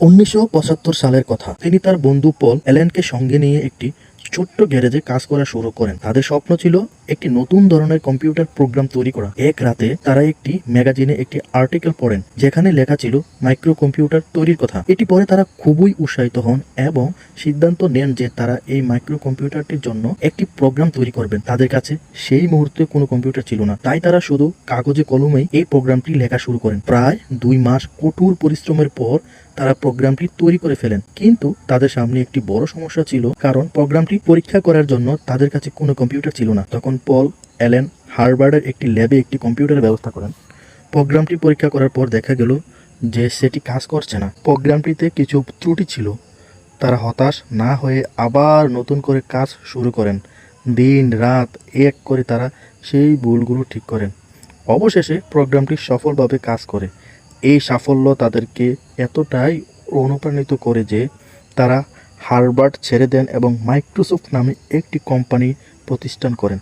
1975 সালের কথা। তিনি তার বন্ধু পল অ্যালেনকে সঙ্গে নিয়ে একটি ছোট্ট গ্যারেজে কাজ করা শুরু করেন। তাদের স্বপ্ন ছিল একটি নতুন ধরনের কম্পিউটার প্রোগ্রাম তৈরি করা। এক রাতে তারা একটি ম্যাগাজিনে একটি আর্টিকেল পড়েন যেখানে লেখা ছিল মাইক্রো কম্পিউটার তৈরির কথা। এটি পড়ে তারা খুবই উৎসাহিত হন এবং সিদ্ধান্ত নেন যে তারা এই মাইক্রো কম্পিউটারটির জন্য একটি প্রোগ্রাম তৈরি করবেন। তাদের কাছে সেই মুহূর্তে কোনো কম্পিউটার ছিল না, তাই তারা শুধু কাগজে কলমেই এই প্রোগ্রামটি লেখা শুরু করেন। প্রায় 2 মাস কঠোর পরিশ্রমের পর তারা প্রোগ্রামটি তৈরি করে ফেলেন। কিন্তু তাদের সামনে একটি বড় সমস্যা ছিল, কারণ প্রোগ্রামটি পরীক্ষা করার জন্য তাদের কাছে কোনো কম্পিউটার ছিল না। তখন পল অ্যালেন হার্ভার্ডের একটি ল্যাবে একটি কম্পিউটারের ব্যবস্থা করেন। প্রোগ্রামটি পরীক্ষা করার পর দেখা গেল যে সেটি কাজ করছে না। প্রোগ্রামটিতে কিছু ত্রুটি ছিল। তারা হতাশ না হয়ে আবার নতুন করে কাজ শুরু করেন। দিন রাত এক করে তারা সেই ভুলগুলো ঠিক করেন। অবশেষে প্রোগ্রামটি সফলভাবে কাজ করে। এই সাফল্য তাদেরকে এতটাই অনুপ্রাণিত করে যে তারা হার্ভার্ড ছেড়ে দেন এবং মাইক্রোসফট নামে একটি কোম্পানি প্রতিষ্ঠান করেন।